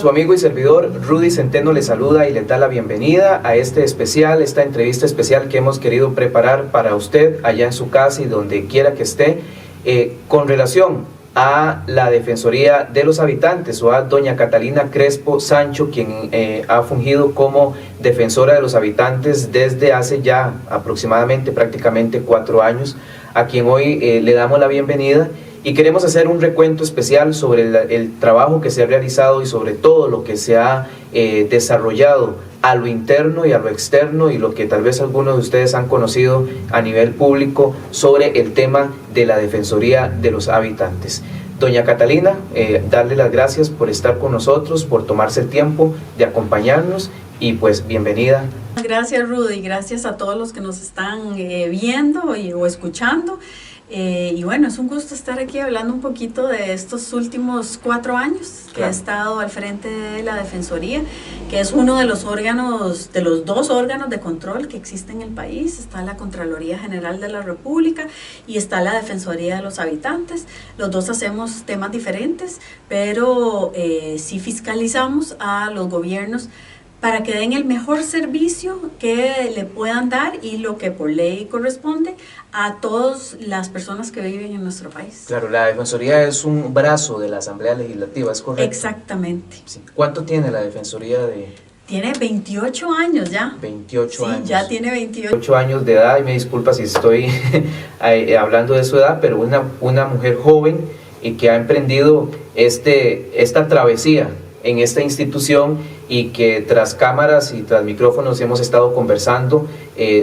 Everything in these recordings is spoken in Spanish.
Su amigo y servidor Rudy Centeno le saluda y le da la bienvenida a esta entrevista especial que hemos querido preparar para usted allá en su casa y donde quiera que esté, con relación a la Defensoría de los Habitantes, o a doña Catalina Crespo Sancho, quien ha fungido como defensora de los habitantes desde hace ya aproximadamente prácticamente 4 años, a quien hoy le damos la bienvenida. Y queremos hacer un recuento especial sobre el trabajo que se ha realizado y sobre todo lo que se ha desarrollado a lo interno y a lo externo, y lo que tal vez algunos de ustedes han conocido a nivel público sobre el tema de la Defensoría de los Habitantes. Doña Catalina, darle las gracias por estar con nosotros, por tomarse el tiempo de acompañarnos y pues bienvenida. Gracias, Rudy, gracias a todos los que nos están viendo o escuchando. Y bueno, es un gusto estar aquí hablando un poquito de estos últimos 4 años que he estado al frente de la Defensoría, que es uno de los órganos, de los 2 órganos de control que existen en el país. Está la Contraloría General de la República y está la Defensoría de los Habitantes. Los 2 hacemos temas diferentes, pero sí fiscalizamos a los gobiernos para que den el mejor servicio que le puedan dar y lo que por ley corresponde a todas las personas que viven en nuestro país. Claro, la Defensoría es un brazo de la Asamblea Legislativa, ¿es correcto? Exactamente. Sí. ¿Cuánto tiene la Defensoría de...? Tiene 28 años ya. 28 años. Sí, ya tiene 28 años de edad, y me disculpa si estoy hablando de su edad, pero una mujer joven y que ha emprendido esta travesía en esta institución, y que tras cámaras y tras micrófonos hemos estado conversando,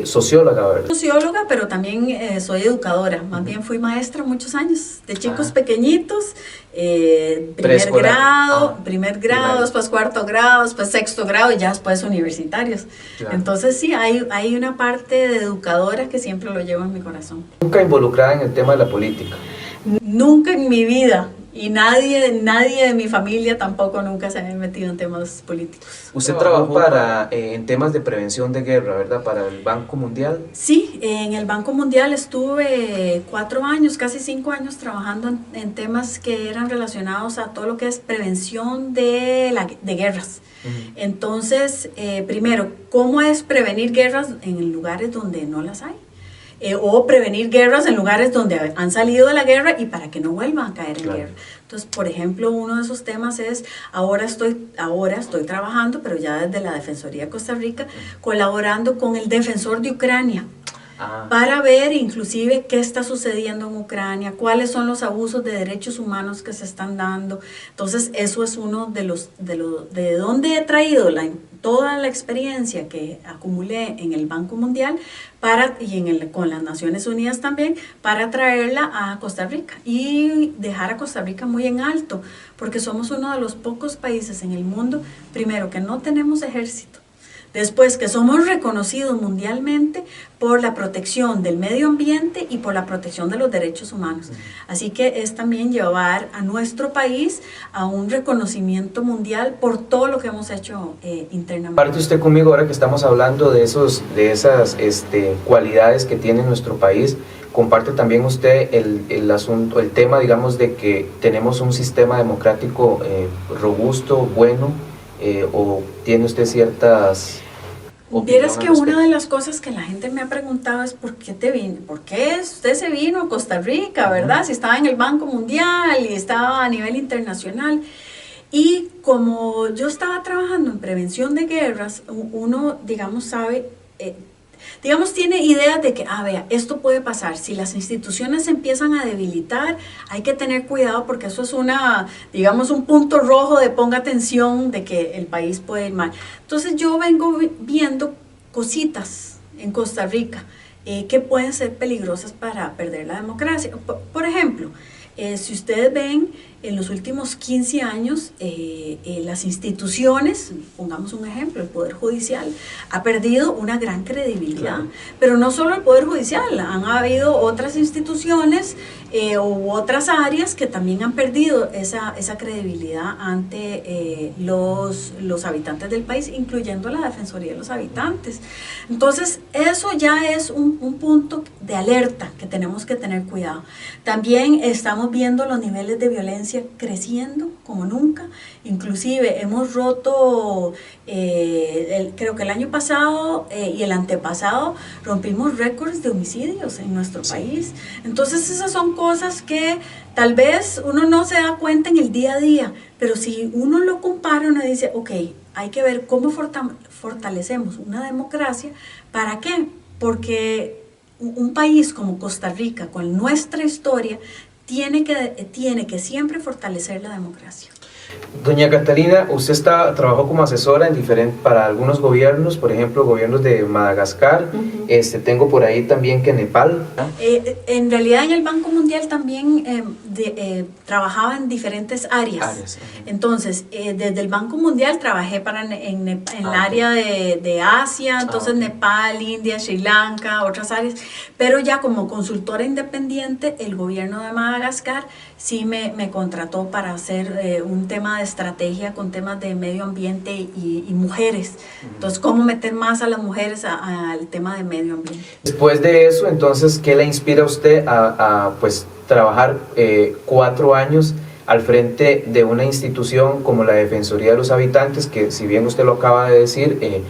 socióloga, ¿verdad? Socióloga, pero también soy educadora. Más bien fui maestra muchos años, de chicos pequeñitos, primer grado, después 4º grado, después 6º grado y ya después universitarios. Claro. Entonces sí, hay una parte de educadora que siempre lo llevo en mi corazón. ¿Nunca involucrada en el tema de la política? Nunca en mi vida. Y nadie de mi familia tampoco nunca se había metido en temas políticos. Usted trabajó en temas de prevención de guerra, ¿verdad? Para el Banco Mundial. Sí, en el Banco Mundial estuve 4 años, casi 5 años trabajando en temas que eran relacionados a todo lo que es prevención de guerras. Entonces, primero, ¿cómo es prevenir guerras en lugares donde no las hay? O prevenir guerras en lugares donde han salido de la guerra y para que no vuelvan a caer en guerra. Entonces, por ejemplo, uno de esos temas es, ahora estoy trabajando, pero ya desde la Defensoría de Costa Rica, colaborando con el defensor de Ucrania, para ver inclusive qué está sucediendo en Ucrania, cuáles son los abusos de derechos humanos que se están dando. Entonces, eso es uno de donde he traído toda la experiencia que acumulé en el Banco Mundial con las Naciones Unidas también, para traerla a Costa Rica y dejar a Costa Rica muy en alto, porque somos uno de los pocos países en el mundo, primero, que no tenemos ejército. Después, que somos reconocidos mundialmente por la protección del medio ambiente y por la protección de los derechos humanos. Así que es también llevar a nuestro país a un reconocimiento mundial por todo lo que hemos hecho internamente. Parte usted conmigo ahora que estamos hablando de esas cualidades que tiene nuestro país. Comparte también usted el tema, digamos, de que tenemos un sistema democrático robusto, bueno. ¿O tiene usted ciertas opiniones? Vieras que una de las cosas que la gente me ha preguntado es ¿por qué usted se vino a Costa Rica, verdad? Si estaba en el Banco Mundial y estaba a nivel internacional. Y como yo estaba trabajando en prevención de guerras, uno, digamos, sabe... tiene ideas de que, vea, esto puede pasar, si las instituciones se empiezan a debilitar, hay que tener cuidado porque eso es un punto rojo de ponga atención de que el país puede ir mal. Entonces yo vengo viendo cositas en Costa Rica que pueden ser peligrosas para perder la democracia. Por ejemplo, si ustedes ven, en los últimos 15 años, las instituciones, pongamos un ejemplo, el Poder Judicial, ha perdido una gran credibilidad. Claro. Pero no solo el Poder Judicial, han habido otras instituciones u otras áreas que también han perdido esa credibilidad ante los habitantes del país, incluyendo la Defensoría de los Habitantes. Entonces, eso ya es un punto de alerta que tenemos que tener cuidado. También estamos viendo los niveles de violencia violencia creciendo como nunca, inclusive hemos roto, creo que el año pasado y el antepasado rompimos récords de homicidios en nuestro país. Entonces esas son cosas que tal vez uno no se da cuenta en el día a día, pero si uno lo compara, uno dice, ok, hay que ver cómo fortalecemos una democracia. ¿Para qué? Porque un país como Costa Rica, con nuestra historia, tiene que siempre fortalecer la democracia. Doña Catalina, usted trabajó como asesora para algunos gobiernos, por ejemplo, gobiernos de Madagascar. Tengo por ahí también que Nepal. En realidad en el Banco Mundial también trabajaba en diferentes áreas. Entonces, desde el Banco Mundial trabajé en el área de Asia, entonces Nepal, India, Sri Lanka, otras áreas. Pero ya como consultora independiente, el gobierno de Madagascar sí me contrató para hacer un tema de estrategia con temas de medio ambiente y mujeres. Entonces, ¿cómo meter más a las mujeres al tema de medio ambiente? Después de eso, entonces, ¿qué le inspira a usted a pues, trabajar 4 años al frente de una institución como la Defensoría de los Habitantes, que si bien usted lo acaba de decir,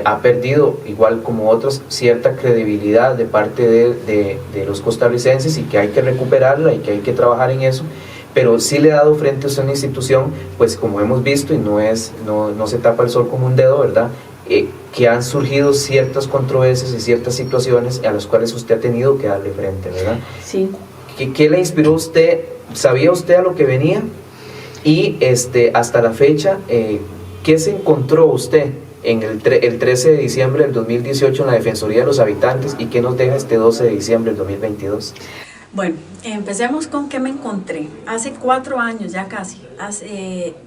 ha perdido, igual como otros, cierta credibilidad de parte de los costarricenses, y que hay que recuperarla y que hay que trabajar en eso? Pero sí le ha dado frente a una institución, pues como hemos visto, y no se tapa el sol con un dedo, ¿verdad? Que han surgido ciertas controversias y ciertas situaciones a las cuales usted ha tenido que darle frente, ¿verdad? Sí. ¿Qué le inspiró a usted? ¿Sabía usted a lo que venía? Y hasta la fecha, ¿qué se encontró usted en el 13 de diciembre del 2018 en la Defensoría de los Habitantes, y qué nos deja este 12 de diciembre del 2022? Bueno, empecemos con qué me encontré. Hace 4 años ya casi,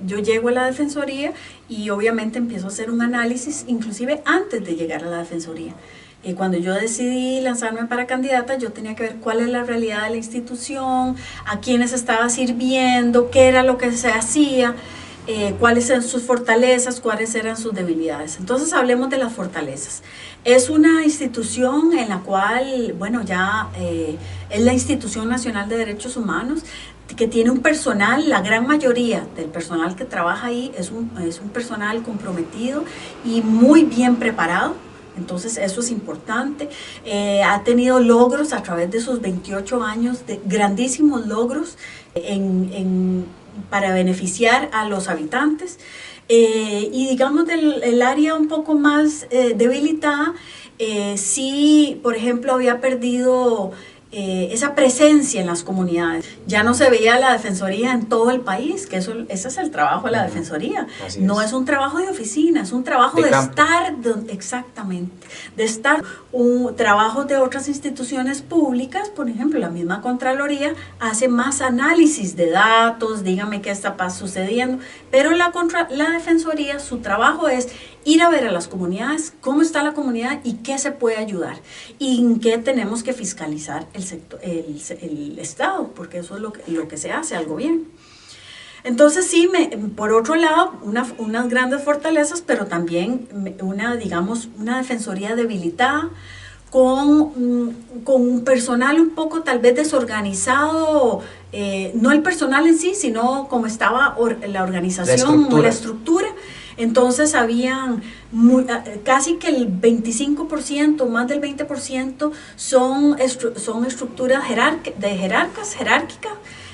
yo llego a la Defensoría y obviamente empiezo a hacer un análisis, inclusive antes de llegar a la Defensoría. Cuando yo decidí lanzarme para candidata, yo tenía que ver cuál es la realidad de la institución, a quiénes estaba sirviendo, qué era lo que se hacía, cuáles eran sus fortalezas, cuáles eran sus debilidades. Entonces hablemos de las fortalezas. Es una institución en la cual, bueno, ya es la Institución Nacional de Derechos Humanos, que tiene un personal, la gran mayoría del personal que trabaja ahí es un personal comprometido y muy bien preparado. Entonces eso es importante. Ha tenido logros a través de sus 28 años, de grandísimos logros para beneficiar a los habitantes. Y digamos del área un poco más debilitada, sí, por ejemplo, había perdido esa presencia en las comunidades. Ya no se veía la Defensoría en todo el país, que ese es el trabajo de la Defensoría. No es un trabajo de oficina, es un trabajo de estar, exactamente, de estar. Trabajo de otras instituciones públicas, por ejemplo, la misma Contraloría hace más análisis de datos, dígame qué está sucediendo, pero la Defensoría, su trabajo es ir a ver a las comunidades, cómo está la comunidad y qué se puede ayudar, y en qué tenemos que fiscalizar el Estado, porque eso es lo que se hace al gobierno. Entonces sí, por otro lado, unas grandes fortalezas, pero también una defensoría debilitada, con un personal un poco tal vez desorganizado, no el personal en sí, sino como estaba la organización, la estructura. Entonces habían casi que el 25%, más del 20% son estructuras jerárquicas.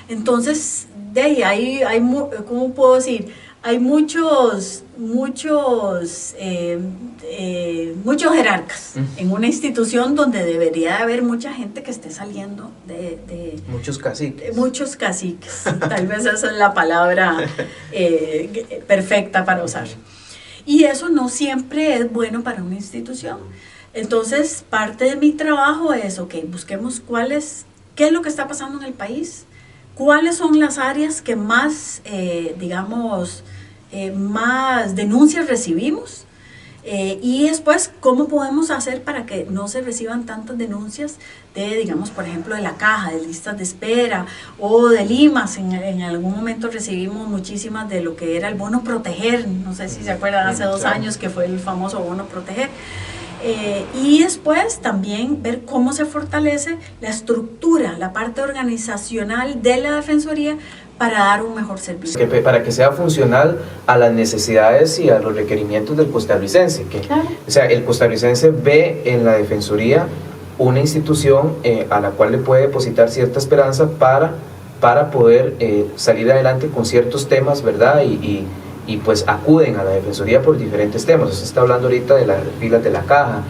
Entonces, de ahí hay ¿cómo puedo decir? Hay muchos jerarcas en una institución donde debería haber mucha gente que esté saliendo de muchos caciques. Muchos caciques, tal vez esa es la palabra perfecta para usar. Y eso no siempre es bueno para una institución. Entonces, parte de mi trabajo es, busquemos qué es lo que está pasando en el país, cuáles son las áreas que más, más denuncias recibimos, y después cómo podemos hacer para que no se reciban tantas denuncias por ejemplo, de la caja, de listas de espera o de limas. En algún momento recibimos muchísimas de lo que era el bono proteger, no sé si se acuerdan, hace 2 años que fue el famoso bono proteger. Y después también ver cómo se fortalece la estructura, la parte organizacional de la Defensoría para dar un mejor servicio. Para que sea funcional a las necesidades y a los requerimientos del costarricense. Claro. O sea, el costarricense ve en la Defensoría una institución a la cual le puede depositar cierta esperanza para poder salir adelante con ciertos temas, ¿verdad? Y pues acuden a la Defensoría por diferentes temas. Se está hablando ahorita de las filas de la caja.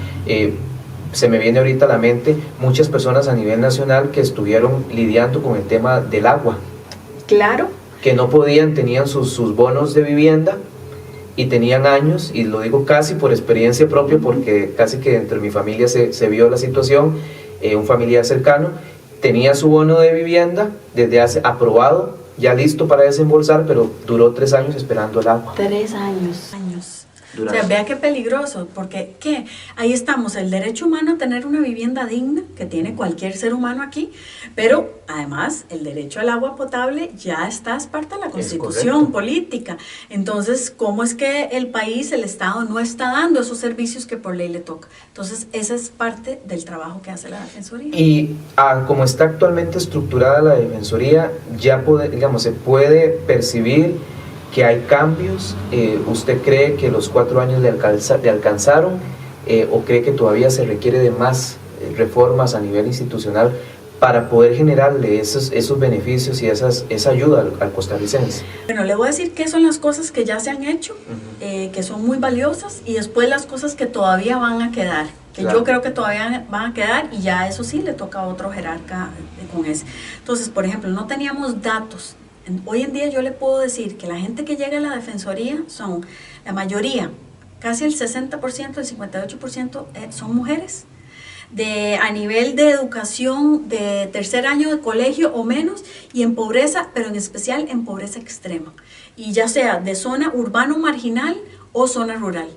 Se me viene ahorita a la mente muchas personas a nivel nacional que estuvieron lidiando con el tema del agua. Claro. Que no podían, tenían sus bonos de vivienda y tenían años, y lo digo casi por experiencia propia, porque casi que entre mi familia se vio la situación. Un familiar cercano tenía su bono de vivienda desde hace aprobado, ya listo para desembolsar, pero duró 3 años esperando el agua. 3 años. O sea, vea qué peligroso, porque ¿qué? Ahí estamos, el derecho humano a tener una vivienda digna, que tiene cualquier ser humano aquí, pero además el derecho al agua potable ya está, es parte de la Constitución política. Entonces, ¿cómo es que el país, el Estado, no está dando esos servicios que por ley le toca? Entonces, esa es parte del trabajo que hace la Defensoría. Y como está actualmente estructurada la Defensoría, ya se puede percibir que hay cambios. ¿Usted cree que los 4 años le alcanzaron o cree que todavía se requiere de más reformas a nivel institucional para poder generarle esos beneficios y esa ayuda al costarricense? Bueno, le voy a decir qué son las cosas que ya se han hecho, que son muy valiosas, y después las cosas que todavía van a quedar, que claro, yo creo que todavía van a quedar, y ya eso sí le toca a otro jerarca con ese. Entonces, por ejemplo, no teníamos datos. Hoy en día yo le puedo decir que la gente que llega a la Defensoría son, la mayoría, casi el 60%, el 58% son mujeres, a nivel de educación de 3er año de colegio o menos, y en pobreza, pero en especial en pobreza extrema, y ya sea de zona urbano marginal o zona rural.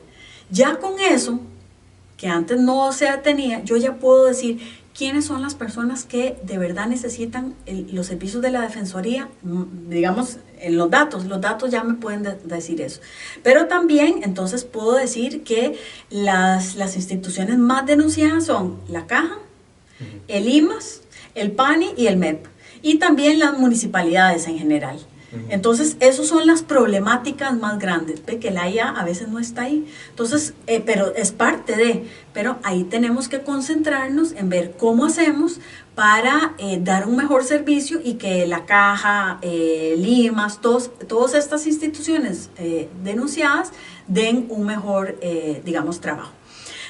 Ya con eso, que antes no se tenía, yo ya puedo decir quiénes son las personas que de verdad necesitan los servicios de la Defensoría, digamos, en los datos ya me pueden decir eso. Pero también, entonces, puedo decir que las instituciones más denunciadas son la Caja, el IMAS, el PANI y el MEP, y también las municipalidades en general. Entonces, esas son las problemáticas más grandes. Ve que la IA a veces no está ahí. Entonces, pero es parte pero ahí tenemos que concentrarnos en ver cómo hacemos para dar un mejor servicio y que la Caja, Limas, todas estas instituciones denunciadas den un mejor, digamos, trabajo.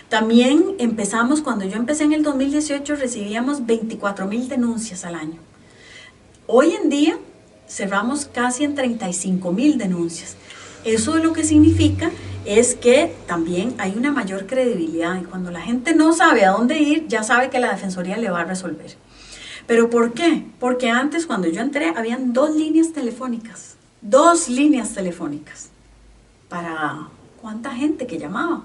También empezamos, cuando yo empecé en el 2018, recibíamos 24,000 denuncias al año. Hoy en día, cerramos casi en 35,000 denuncias. Eso lo que significa es que también hay una mayor credibilidad, y cuando la gente no sabe a dónde ir, ya sabe que la Defensoría le va a resolver. ¿Pero por qué? Porque antes, cuando yo entré, habían 2 líneas telefónicas. 2 líneas telefónicas. ¿Para cuánta gente que llamaba?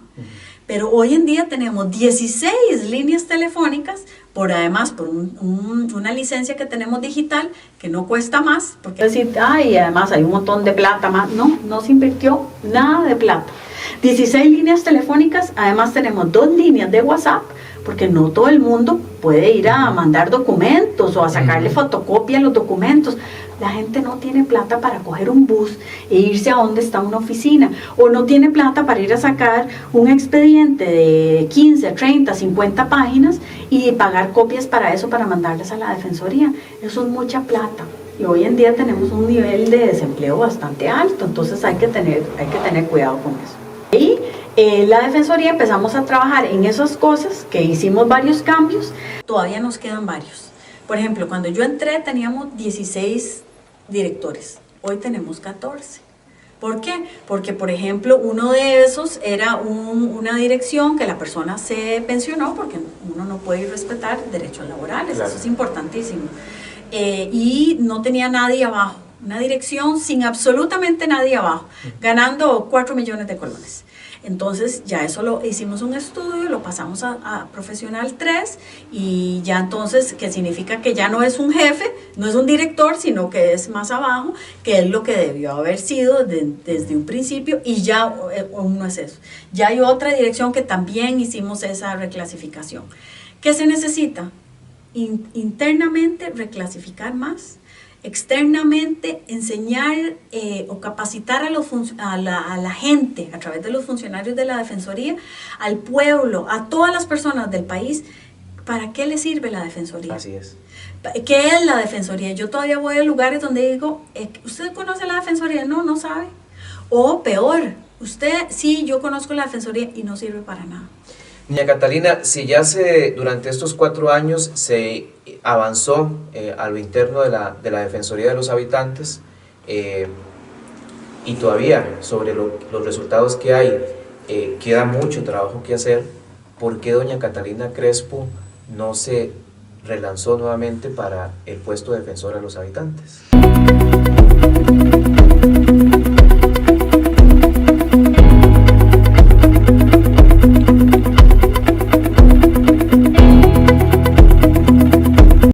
Pero hoy en día tenemos 16 líneas telefónicas, además por una licencia que tenemos digital, que no cuesta más. Porque decir, y además hay un montón de plata más. No se invirtió nada de plata. 16 líneas telefónicas, además tenemos 2 líneas de WhatsApp, porque no todo el mundo puede ir a mandar documentos o a sacarle fotocopia a los documentos. La gente no tiene plata para coger un bus e irse a donde está una oficina, o no tiene plata para ir a sacar un expediente de 15, 30, 50 páginas y pagar copias para eso, para mandarles a la Defensoría. Eso es mucha plata. Y hoy en día tenemos un nivel de desempleo bastante alto, entonces hay que tener cuidado con eso. Y la Defensoría empezamos a trabajar en esas cosas, que hicimos varios cambios. Todavía nos quedan varios. Por ejemplo, cuando yo entré teníamos 16 directores, hoy tenemos 14. ¿Por qué? Porque, por ejemplo, uno de esos era una dirección que la persona se pensionó, porque uno no puede respetar derechos laborales, claro. Eso es importantísimo. Y no tenía nadie abajo, una dirección sin absolutamente nadie abajo, ganando 4 millones de colones. Entonces ya eso lo hicimos un estudio, lo pasamos a profesional 3 y ya entonces, que significa que ya no es un jefe, no es un director, sino que es más abajo, que es lo que debió haber sido desde un principio, y ya no es eso. Ya hay otra dirección que también hicimos esa reclasificación. ¿Qué se necesita? Internamente reclasificar más, externamente enseñar o capacitar a la gente a través de los funcionarios de la Defensoría, al pueblo, a todas las personas del país. ¿Para qué le sirve la Defensoría? Así es. ¿Qué es la Defensoría? Yo todavía voy a lugares donde digo, ¿usted conoce la Defensoría? No, no sabe. O peor, usted, sí, yo conozco la Defensoría y no sirve para nada. Doña Catalina, si ya durante estos 4 años se avanzó a lo interno de la Defensoría de los Habitantes, y todavía sobre los resultados que hay, queda mucho trabajo que hacer, ¿por qué doña Catalina Crespo no se relanzó nuevamente para el puesto de defensora de los habitantes?